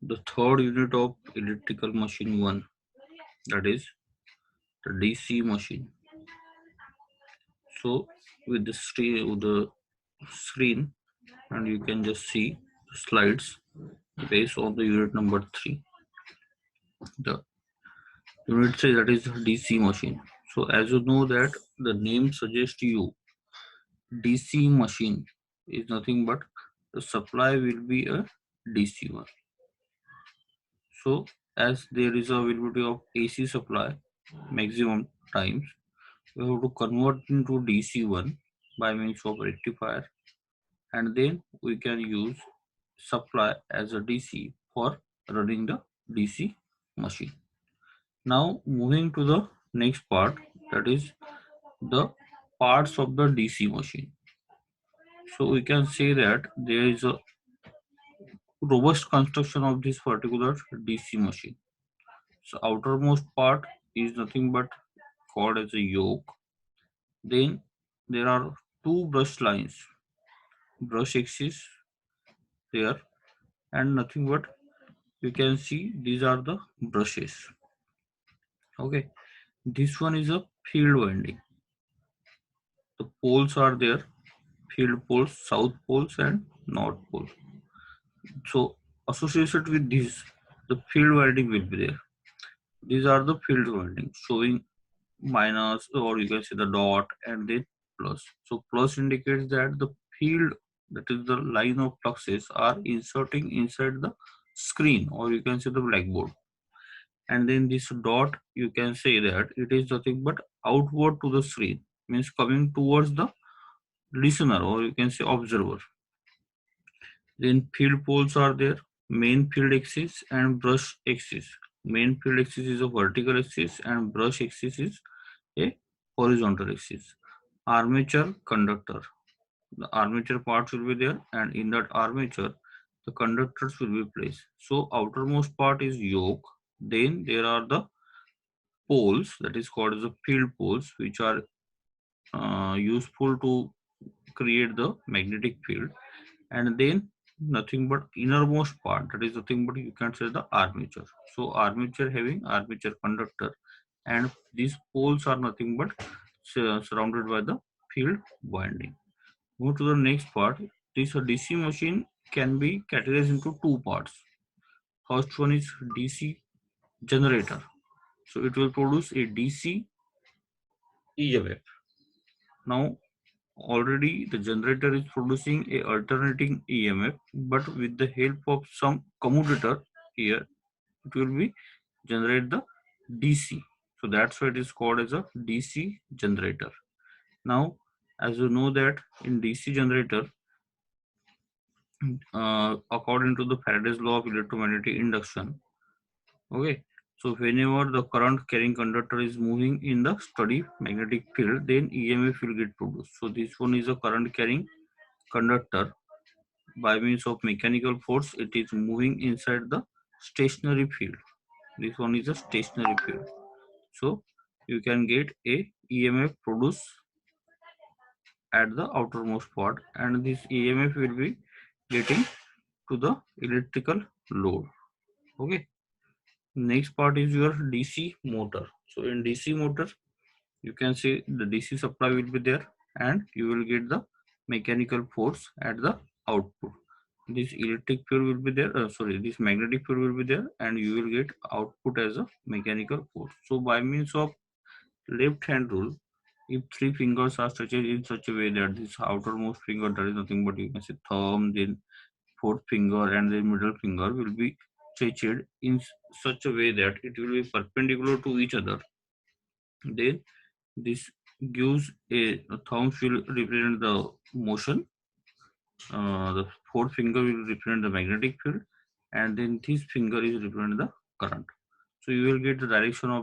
the third unit of electrical machine 1, that is the DC machine. So with the screen, and you can just see the slides based on the unit number 3. The unit 3, that is DC machine. So as you know that the name suggests you DC machine is nothing but the supply will be a DC one. So as there is availability of AC supply maximum times, we have to convert into DC one by means of rectifier, and then we can use supply as a DC for running the DC machine. Now moving to the next part, that is the parts of the DC machine. So we can say that there is a robust construction of this particular DC machine. So outermost part is nothing but called as a yoke. Then there are two brush lines, brush axis there, and nothing but you can see these are the brushes. Okay, this one is a field winding. The poles are there, field poles, south poles and north pole. So associated with this, the field winding will be there. These are the field windings showing minus, or you can say the dot and then plus. So plus indicates that the field, that is the line of fluxes, are inserting inside the screen, or you can say the blackboard. And then this dot, you can say that it is nothing but outward to the screen, means coming towards the listener, or you can say observer. Then field poles are there, main field axis and brush axis. Main field axis is a vertical axis and brush axis is a horizontal axis. Armature conductor. The armature parts will be there, and in that armature, the conductors will be placed. So outermost part is yoke. Then there are the poles, that is called as the field poles, which are useful to create the magnetic field. And then nothing but innermost part, that is nothing but you can say the armature. So armature having armature conductor, and these poles are nothing but surrounded by the field winding. Move to the next part. This DC machine can be categorized into two parts. First one is DC generator. So it will produce a DC EMF. Now already the generator is producing a alternating EMF, but with the help of some commutator here, it will be generate the DC. So that's why it is called as a DC generator. Now, as you know that in DC generator, according to the Faraday's law of electromagnetic induction, okay, so whenever the current carrying conductor is moving in the steady magnetic field, then EMF will get produced. So this one is a current carrying conductor. By means of mechanical force, it is moving inside the stationary field. This one is a stationary field. So you can get a EMF produced at the outermost part, and this EMF will be getting to the electrical load. Okay. Next part is your DC motor. So in DC motor, you can see the DC supply will be there, and you will get the mechanical force at the output. This electric field will be there, this magnetic field will be there, and you will get output as a mechanical force. So by means of left hand rule, if three fingers are stretched in such a way that this outermost finger, that is nothing but you can say thumb, then fourth finger and the middle finger will be stretched in such a way that it will be perpendicular to each other, then this gives a thumb will represent the motion, the fourth finger will represent the magnetic field, and then this finger is represent the current. So you will get the direction of